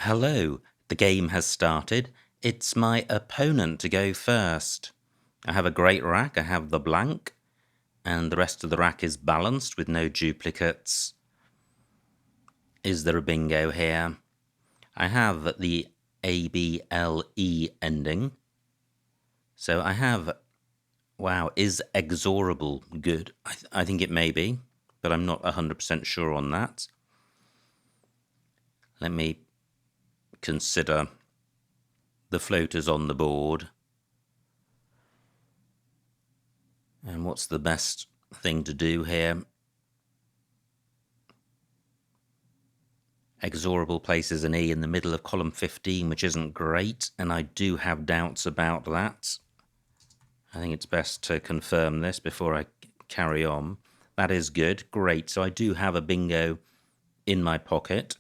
Hello, the game has started. It's my opponent to go first. I have a great rack, I have the blank, and the rest of the rack is balanced with no duplicates. Is there a bingo here? I have the ABLE ending. So I have, wow, is exorable good? I think it may be, but I'm not 100% sure on that. Let me consider the floaters on the board. And what's the best thing to do here? Exorable places an E in the middle of column 15, which isn't great, and I do have doubts about that. I think it's best to confirm this before I carry on. That is good, great. So I do have a bingo in my pocket.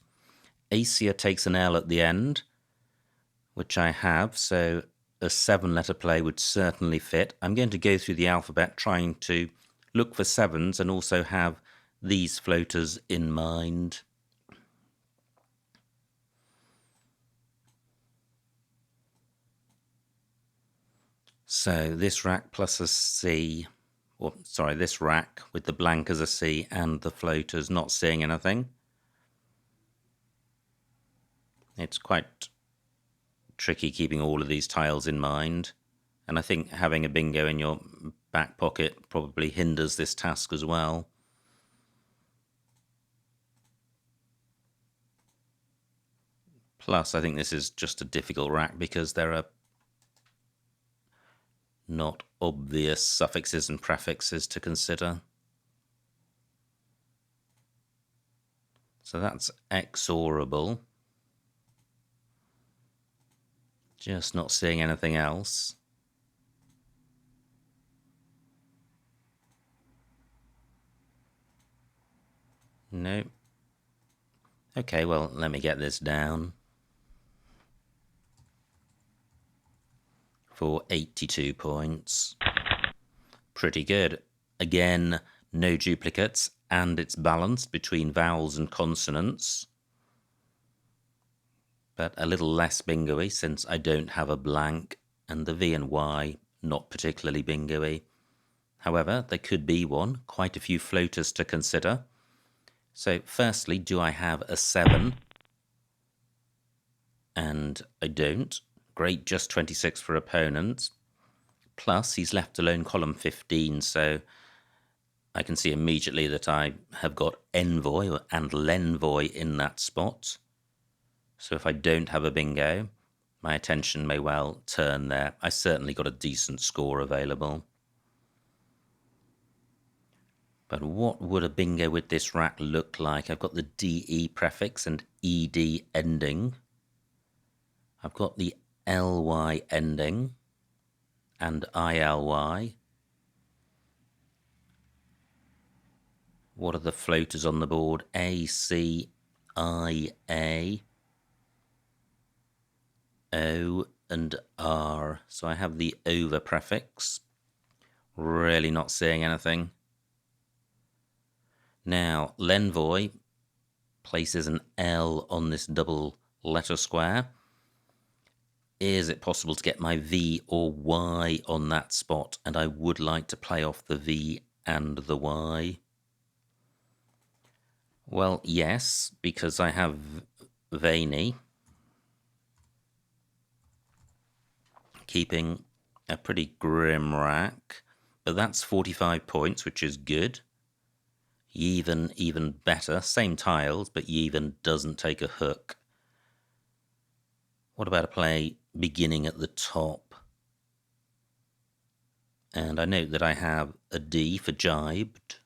Acia takes an L at the end, which I have, so a 7-letter play would certainly fit. I'm going to go through the alphabet trying to look for 7s and also have these floaters in mind. So this rack plus a C, or sorry, this rack with the blank as a C and the floaters not seeing anything. It's quite tricky keeping all of these tiles in mind, and I think having a bingo in your back pocket probably hinders this task as well. Plus, I think this is just a difficult rack because there are not obvious suffixes and prefixes to consider. So that's exorable. Just not seeing anything else. No. Okay, well, let me get this down. For 82 points. Pretty good. Again, no duplicates, and it's balanced between vowels and consonants. But a little less bingo-y since I don't have a blank, and the V and Y not particularly bingo-y. However, there could be one, quite a few floaters to consider. So firstly, do I have a 7? And I don't. Great, just 26 for opponents. Plus, he's left alone column 15, so I can see immediately that I have got envoy and lenvoy in that spot. So if I don't have a bingo, my attention may well turn there. I certainly got a decent score available. But what would a bingo with this rack look like? I've got the DE prefix and ED ending. I've got the LY ending and ILY. What are the floaters on the board? A, C, I, A, O, and R. So I have the over prefix. Really not seeing anything. Now, lenvoy places an L on this double letter square. Is it possible to get my V or Y on that spot? And I would like to play off the V and the Y. Well, yes, because I have Veiny, keeping a pretty grim rack. But that's 45 points, which is good. Yevon even better. Same tiles, but Yevon doesn't take a hook. What about a play beginning at the top? And I note that I have a D for jibed,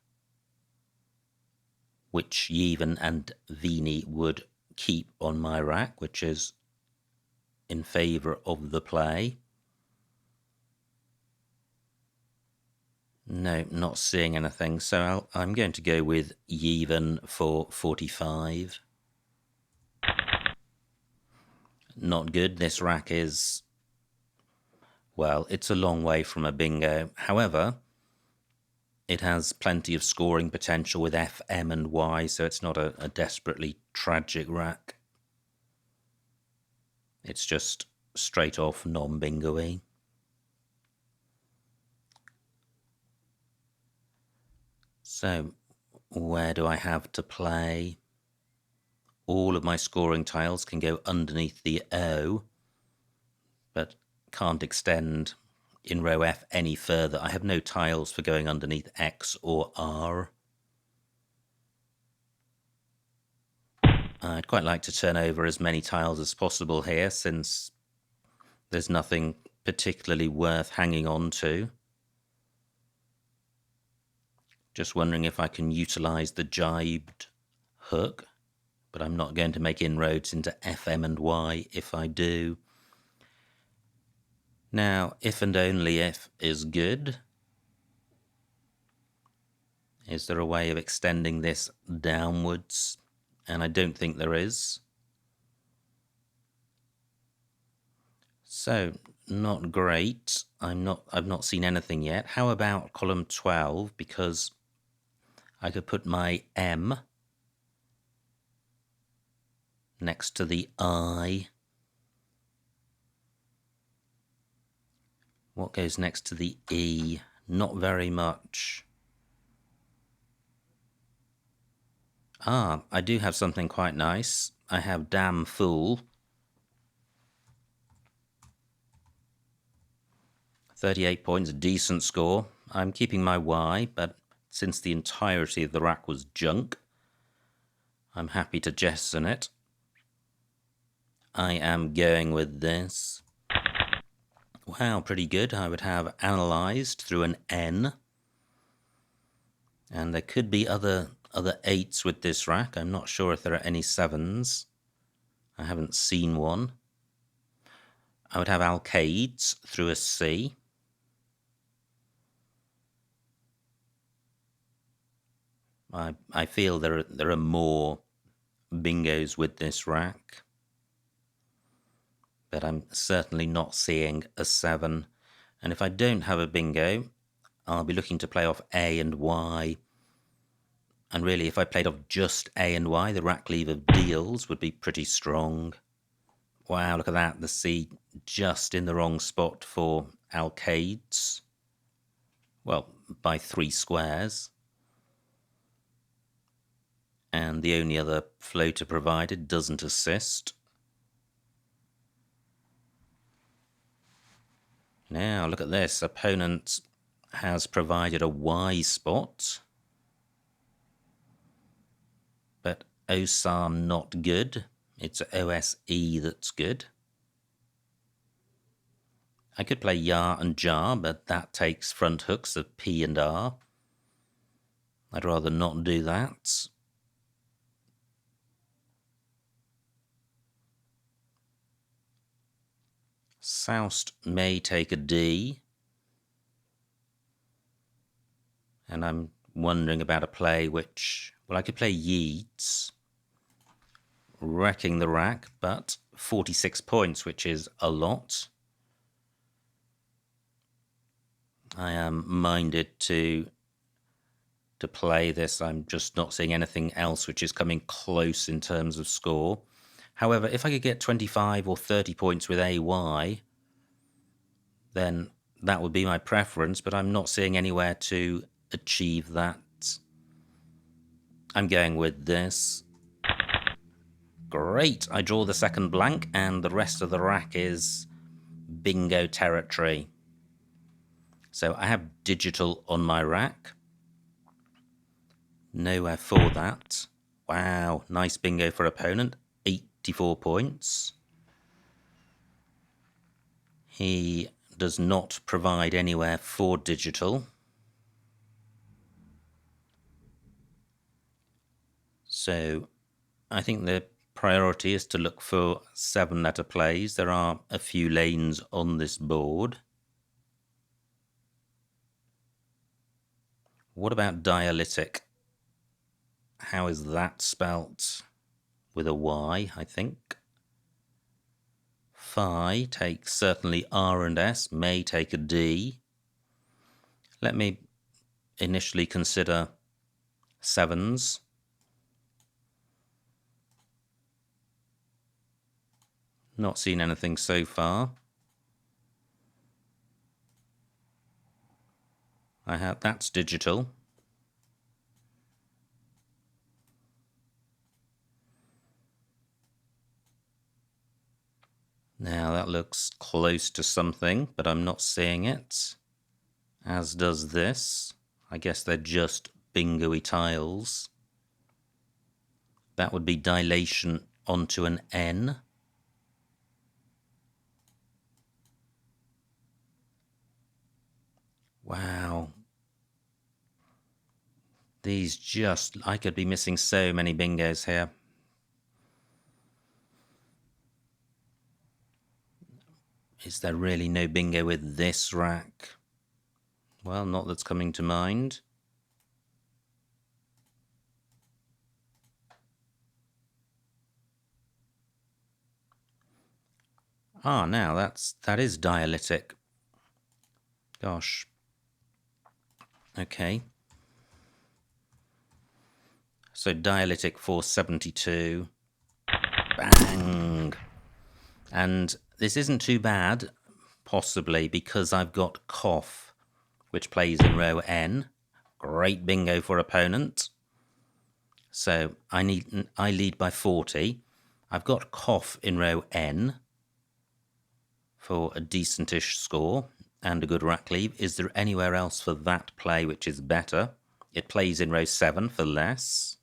which Yevon and Veiny would keep on my rack, which is in favour of the play. No, not seeing anything, so I'm going to go with Yevon for 45. Not good. This rack is, well, it's a long way from a bingo. However, it has plenty of scoring potential with F, M, and Y, so it's not a desperately tragic rack. It's just straight off non-bingo-y. So where do I have to play? All of my scoring tiles can go underneath the O, but can't extend in row F any further. I have no tiles for going underneath X or R. I'd quite like to turn over as many tiles as possible here, since there's nothing particularly worth hanging on to. Just wondering if I can utilise the jibed hook, but I'm not going to make inroads into F, M and Y if I do. Now, if and only if is good. Is there a way of extending this downwards? And I don't think there is. So, not great. I've not seen anything yet. How about column 12? Because I could put my M next to the I. What goes next to the E? Not very much. I do have something quite nice. I have Damn Fool. 38 points, a decent score. I'm keeping my Y, but since the entirety of the rack was junk, I'm happy to jettison it. I am going with this. Wow, pretty good. I would have analysed through an N. And there could be other 8s with this rack. I'm not sure if there are any 7s. I haven't seen one. I would have alcades through a C. I feel there are more bingos with this rack, but I'm certainly not seeing a 7. And if I don't have a bingo, I'll be looking to play off A and Y. And really, if I played off just A and Y, the rack leave of deals would be pretty strong. Wow, look at that. The C just in the wrong spot for alcades. Well, by 3 squares. And the only other floater provided doesn't assist. Now, look at this. Opponent has provided a Y spot. But OSAR not good. It's OSE that's good. I could play Ya and Jar, but that takes front hooks of P and R. I'd rather not do that. Soust may take a D. And I'm wondering about a play which... Well, I could play Yeats, wrecking the rack, but 46 points, which is a lot. I am minded to play this. I'm just not seeing anything else which is coming close in terms of score. However, if I could get 25 or 30 points with AY, then that would be my preference, but I'm not seeing anywhere to achieve that. I'm going with this. Great, I draw the second blank, and the rest of the rack is bingo territory. So I have digital on my rack. Nowhere for that. Wow, nice bingo for opponent. 84 points. He does not provide anywhere for digital. So I think the priority is to look for 7-letter plays. There are a few lanes on this board. What about dialytic? How is that spelt? With a Y, I think. Phi takes certainly R and S, may take a D. Let me initially consider 7s. Not seen anything so far. That's digital. Now that looks close to something, but I'm not seeing it. As does this. I guess they're just bingo-y tiles. That would be dilation onto an N. Wow. I could be missing so many bingos here. Is there really no bingo with this rack? Well, not that's coming to mind. Ah, now that is dialytic. Gosh. Okay. So dialytic 472. Bang! And this isn't too bad, possibly, because I've got cough, which plays in row N. Great bingo for opponent. So I lead by 40. I've got cough in row N for a decentish score and a good rack lead. Is there anywhere else for that play which is better? It plays in row 7 for less.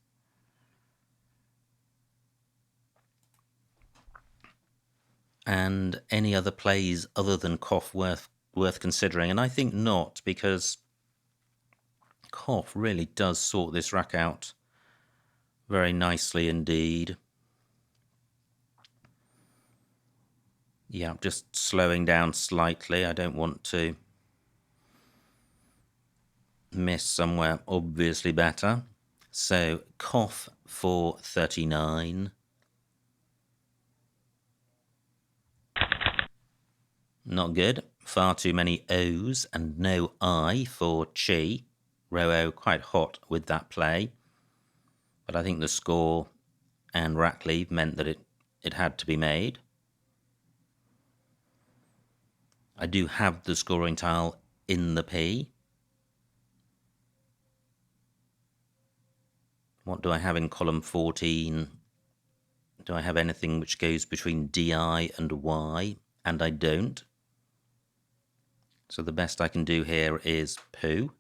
And any other plays other than cough worth considering? And I think not, because cough really does sort this rack out very nicely indeed. Yeah, I'm just slowing down slightly. I don't want to miss somewhere obviously better. So cough for 39. Not good. Far too many O's and no I for chi. Row O quite hot with that play. But I think the score and rack lead meant that it had to be made. I do have the scoring tile in the P. What do I have in column 14? Do I have anything which goes between DI and Y? And I don't. So the best I can do here is poo.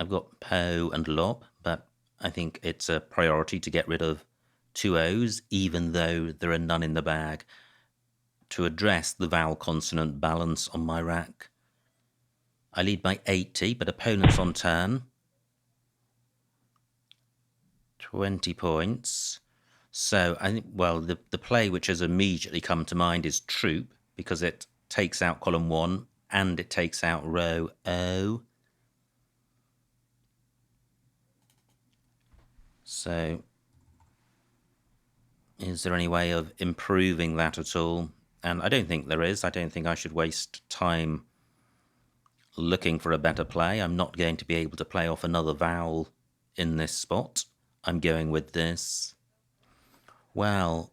I've got po and lob, but I think it's a priority to get rid of 2 O's, even though there are none in the bag, to address the vowel consonant balance on my rack. I lead by 80, but opponent's on turn. 20 points. So I think, well, the play which has immediately come to mind is troop, because it takes out column 1 and it takes out row O. So is there any way of improving that at all? And I don't think there is. I don't think I should waste time looking for a better play. I'm not going to be able to play off another vowel in this spot. I'm going with this. Well,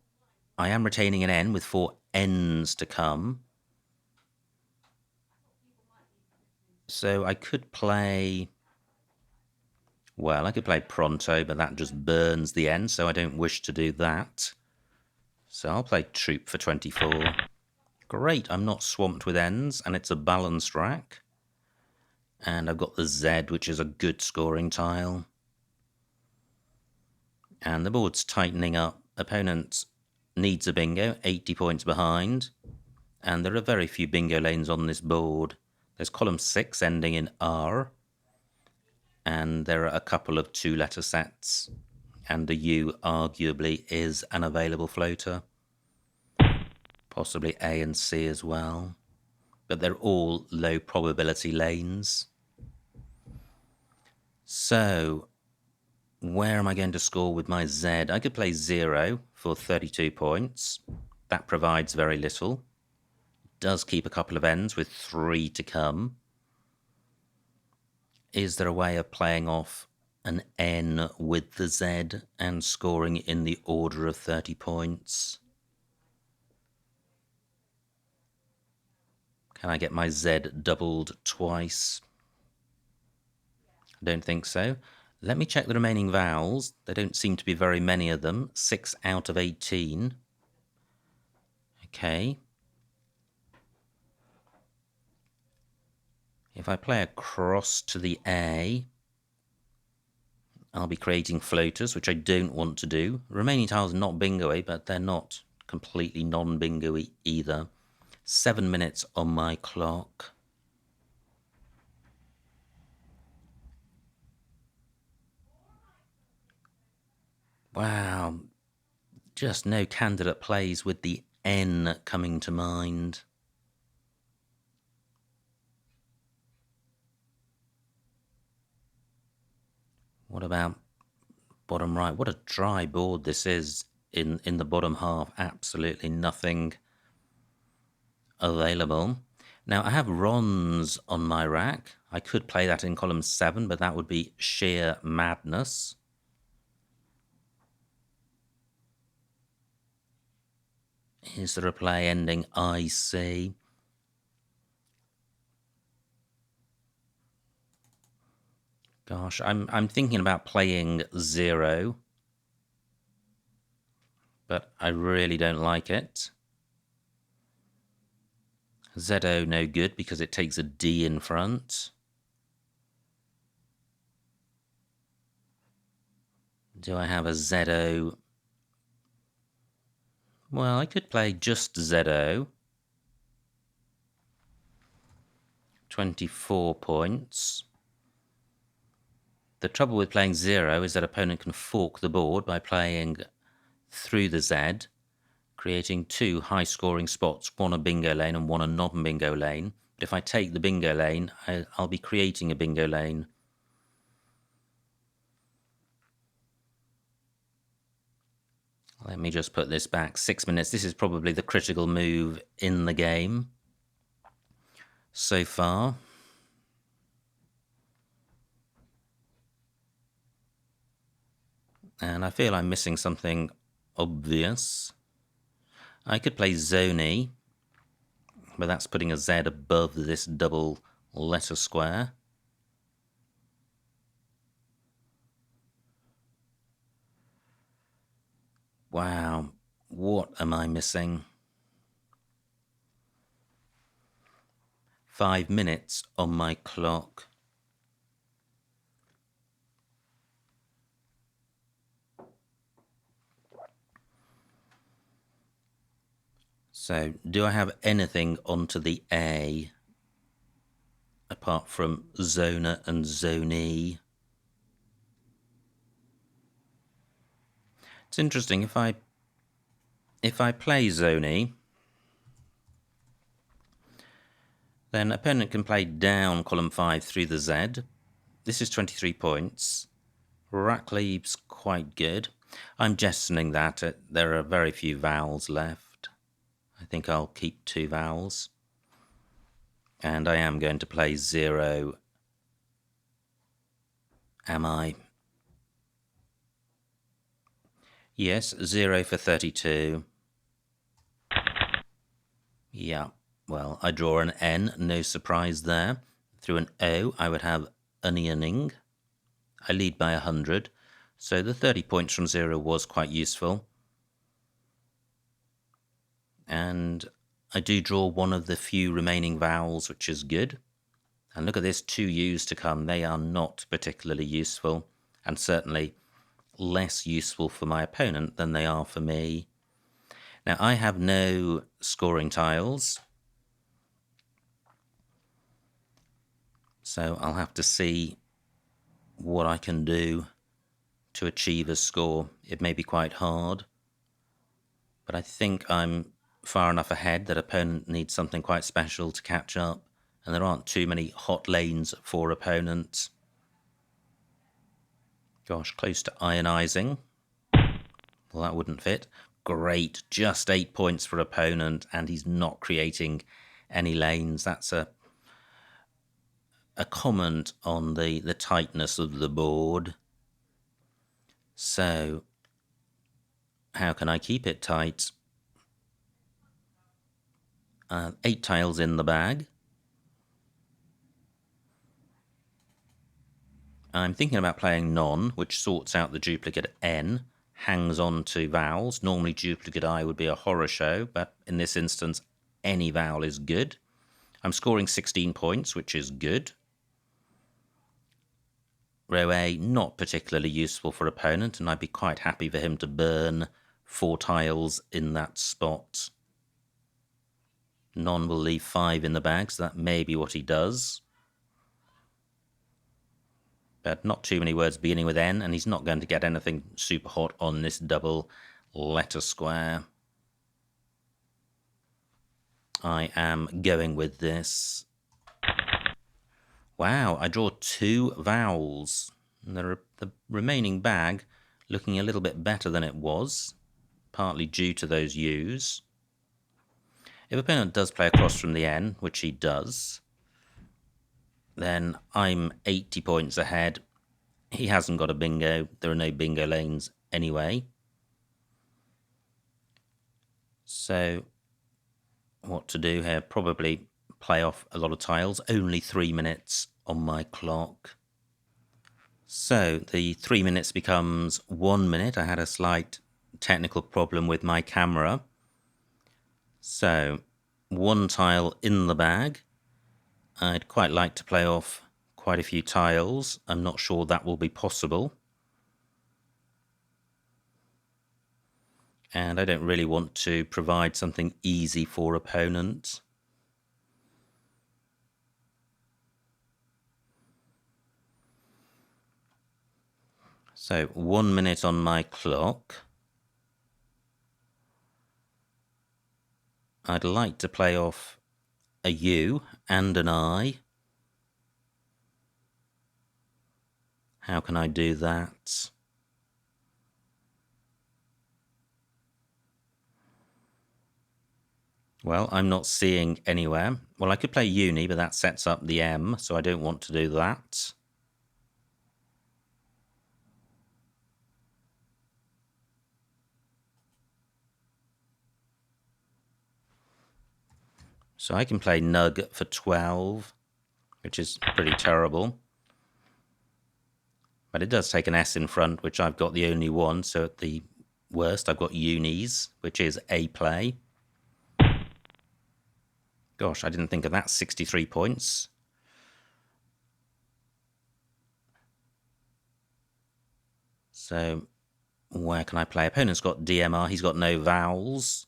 I am retaining an N with 4 N's to come. So I could play... Well, I could play pronto, but that just burns the N, so I don't wish to do that. So I'll play troop for 24. Great, I'm not swamped with N's, and it's a balanced rack. And I've got the Z, which is a good scoring tile. And the board's tightening up. Opponent needs a bingo, 80 points behind. And there are very few bingo lanes on this board. There's column 6 ending in R. And there are a couple of 2-letter sets. And the U arguably is an available floater. Possibly A and C as well. But they're all low probability lanes. So where am I going to score with my Z? I could play 0 for 32 points. That provides very little. Does keep a couple of N's with 3 to come. Is there a way of playing off an N with the Z and scoring in the order of 30 points. Can I get my Z doubled twice? I don't think so. Let me check the remaining vowels. There don't seem to be very many of them. 6 out of 18. Okay. If I play across to the A, I'll be creating floaters, which I don't want to do. Remaining tiles are not bingo-y, but they're not completely non-bingo-y either. 7 minutes on my clock. Wow. Just no candidate plays with the N coming to mind. What about bottom right? What a dry board this is in the bottom half. Absolutely nothing available. Now, I have Rons on my rack. I could play that in column 7, but that would be sheer madness. Is there a play ending IC? Gosh, I'm thinking about playing 0, but I really don't like it. ZO no good because it takes a D in front. Do I have a ZO? Well, I could play just ZO. 24 points. The trouble with playing 0 is that opponent can fork the board by playing through the Z, creating 2 high-scoring spots, one a bingo lane and one a non-bingo lane. But if I take the bingo lane, I'll be creating a bingo lane. Let me just put this back. 6 minutes. This is probably the critical move in the game so far. And I feel I'm missing something obvious. I could play Zony, but that's putting a Z above this double letter square. Wow, what am I missing? 5 minutes on my clock. So, do I have anything onto the A apart from Zona and Zony? It's interesting, if I play Zony, then opponent can play down column 5 through the Z. This is 23 points. Rack leaves quite good. I'm jettisoning that. There are very few vowels left. I think I'll keep 2 vowels. And I am going to play 0. Am I? Yes, 0 for 32. Yeah, well, I draw an N, no surprise there. Through an O, I would have onioning. I lead by 100, so the 30 points from 0 was quite useful. And I do draw one of the few remaining vowels, which is good. And look at this, 2 U's to come. They are not particularly useful, and certainly less useful for my opponent than they are for me. Now, I have no scoring tiles, so I'll have to see what I can do to achieve a score. It may be quite hard, but I think I'm far enough ahead that opponent needs something quite special to catch up, and there aren't too many hot lanes for opponents. Gosh, close to ionizing. Well, that wouldn't fit. Great, just 8 points for opponent, and he's not creating any lanes. That's a comment on the tightness of the board. So, how can I keep it tight? 8 tiles in the bag. I'm thinking about playing non, which sorts out the duplicate n, hangs on to vowels. Normally duplicate I would be a horror show, but in this instance, any vowel is good. I'm scoring 16 points, which is good. Row A, not particularly useful for opponent, and I'd be quite happy for him to burn 4 tiles in that spot. Non will leave 5 in the bag, so that may be what he does. But not too many words beginning with N, and he's not going to get anything super hot on this double letter square. I am going with this. Wow, I draw 2 vowels. And the remaining bag looking a little bit better than it was, partly due to those U's. If opponent does play across from the N, which he does, then I'm 80 points ahead. He hasn't got a bingo. There are no bingo lanes anyway. So what to do here? Probably play off a lot of tiles. Only 3 minutes on my clock. So the 3 minutes becomes 1 minute. I had a slight technical problem with my camera. So 1 tile in the bag. I'd quite like to play off quite a few tiles. I'm not sure that will be possible. And I don't really want to provide something easy for opponents. So 1 minute on my clock. I'd like to play off a U and an I. How can I do that? Well, I'm not seeing anywhere. Well, I could play uni, but that sets up the M, so I don't want to do that. So I can play nug for 12, which is pretty terrible. But it does take an S in front, which I've got the only one, so at the worst I've got unis, which is A play. Gosh, I didn't think of that. 63 points. So where can I play? Opponent's got DMR. He's got no vowels.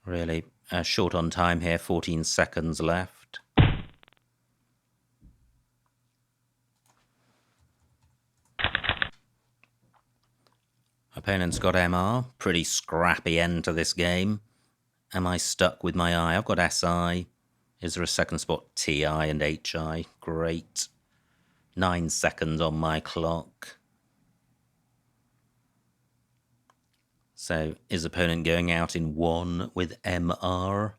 Really short on time here. 14 seconds left. Opponent's got MR. Pretty scrappy end to this game. Am I stuck with my I? I've got SI. Is there a second spot? TI and HI. Great. 9 seconds on my clock. So is opponent going out in 1 with MR?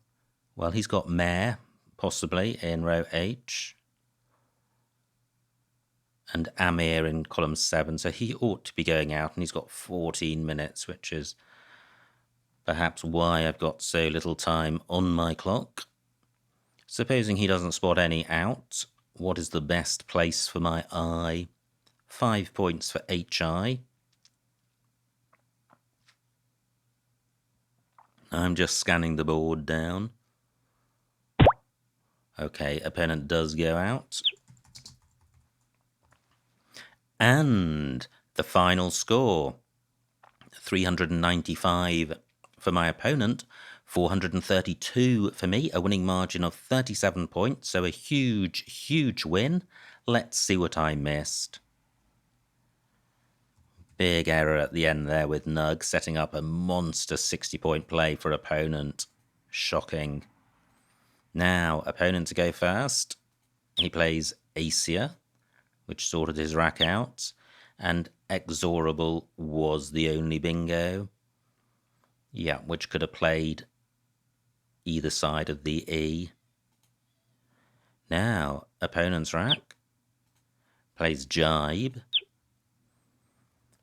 Well, he's got Mare, possibly, in row H. And Amir in column 7, so he ought to be going out, and he's got 14 minutes, which is perhaps why I've got so little time on my clock. Supposing he doesn't spot any out, what is the best place for my I? 5 points for HI. I'm just scanning the board down. Okay, opponent does go out. And the final score, 395 for my opponent, 432 for me, a winning margin of 37 points, so a huge, huge win. Let's see what I missed. Big error at the end there with Nug, setting up a monster 60-point play for opponent. Shocking. Now, opponent to go first. He plays Acia, which sorted his rack out, and Exorable was the only bingo. Yeah, which could have played either side of the E. Now, opponent's rack plays jibe.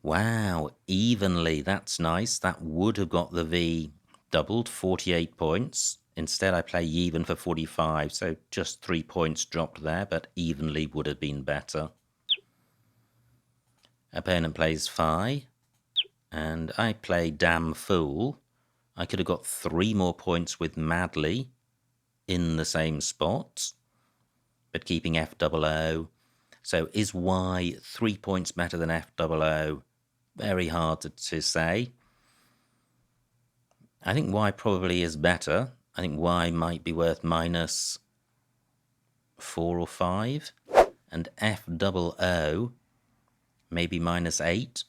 Wow, evenly, that's nice. That would have got the V doubled, 48 points. Instead, I play even for 45, so just 3 points dropped there, but evenly would have been better. Opponent plays Phi, and I play Damn Fool. I could have got 3 more points with Madly in the same spot, but keeping F00. So is Y 3 points better than F00? Very hard to say. I think Y probably is better. I think Y might be worth -4 or 5. And F00 maybe -8.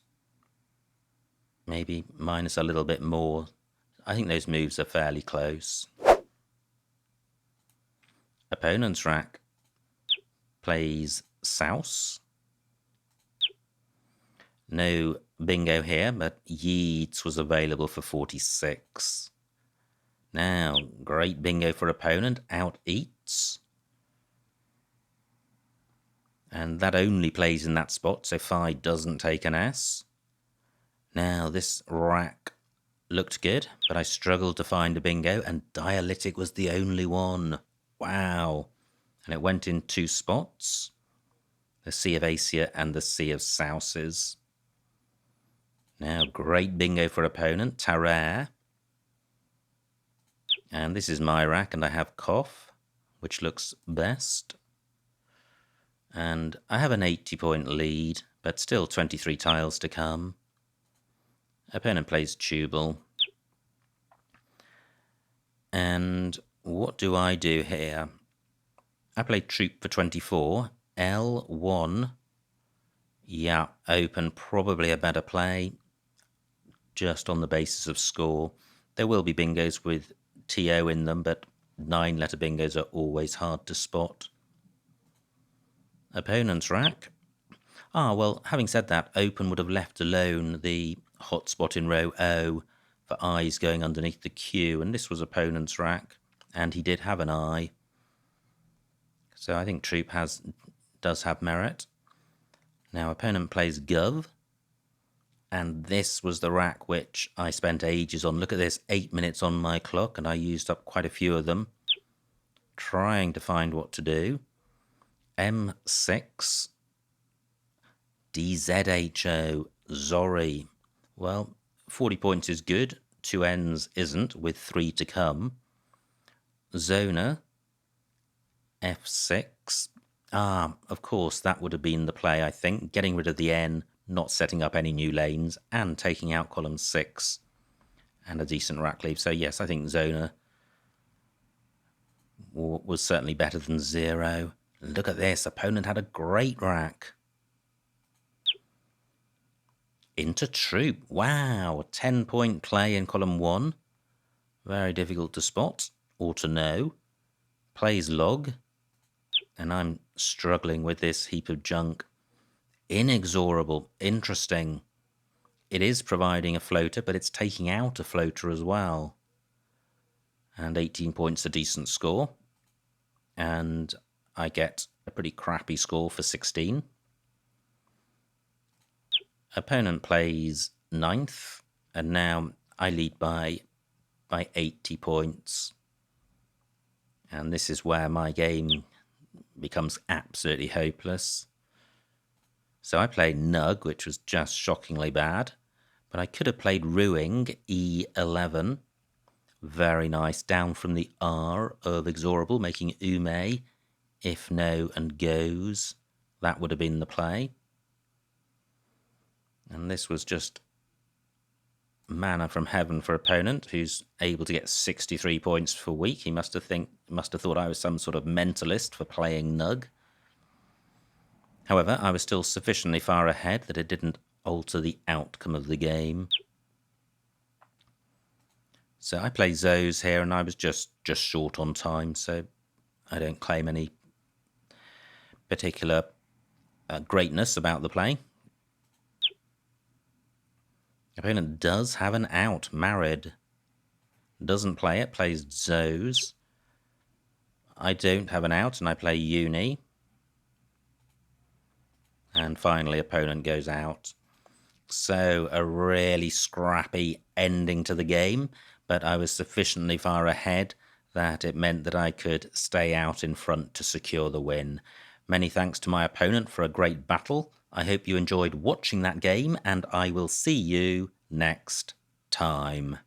Maybe minus a little bit more. I think those moves are fairly close. Opponent's rack plays Souse. No bingo here, but Yeats was available for 46. Now, great bingo for opponent, out Eats. And that only plays in that spot, so Phi doesn't take an S. Now, this rack looked good, but I struggled to find a bingo, and Dialytic was the only one. Wow. And it went in 2 spots. The Sea of Asia and the Sea of Souses. Now, great bingo for opponent, Tarare. And this is my rack, and I have Cough, which looks best. And I have an 80-point lead, but still 23 tiles to come. Opponent plays Tubal. And what do I do here? I play Troop for 24. L1. Yeah, open, probably a better play, just on the basis of score. There will be bingos with TO in them, but 9-letter bingos are always hard to spot. Opponent's rack. Well, having said that, open would have left alone the hotspot in row O for eyes going underneath the Q, and this was opponent's rack, and he did have an eye. So I think Troop does have merit. Now opponent plays Gov, and this was the rack which I spent ages on. Look at this, 8 minutes on my clock, and I used up quite a few of them trying to find what to do. M6, DZHO, Zori. Well, 40 points is good, 2 N's isn't, with 3 to come. Zona, F6. Of course, that would have been the play, I think. Getting rid of the N, not setting up any new lanes, and taking out column 6. And a decent rack leave. So yes, I think Zona was certainly better than 0. Look at this, opponent had a great rack. Into Troop. Wow, 10-point play in column 1. Very difficult to spot or to know. Plays Log. And I'm struggling with this heap of junk. Inexorable. Interesting. It is providing a floater, but it's taking out a floater as well. And 18 points a decent score. And I get a pretty crappy score for 16. Opponent plays 9th, and now I lead by 80 points. And this is where my game becomes absolutely hopeless. So I played Nug, which was just shockingly bad, but I could have played Ruing, E11. Very nice, down from the R of Exorable, making Ume, if no, and goes. That would have been the play. And this was just manna from heaven for opponent, who's able to get 63 points for week. He must have thought I was some sort of mentalist for playing Nug. However, I was still sufficiently far ahead that it didn't alter the outcome of the game. So I play Zoes here, and I was just short on time, so I don't claim any particular greatness about the play. Opponent does have an out, Married. doesn't play it, plays Zoes. I don't have an out, and I play Uni. And finally, opponent goes out. So a really scrappy ending to the game, but I was sufficiently far ahead that it meant that I could stay out in front to secure the win. Many thanks to my opponent for a great battle. I hope you enjoyed watching that game, and I will see you next time.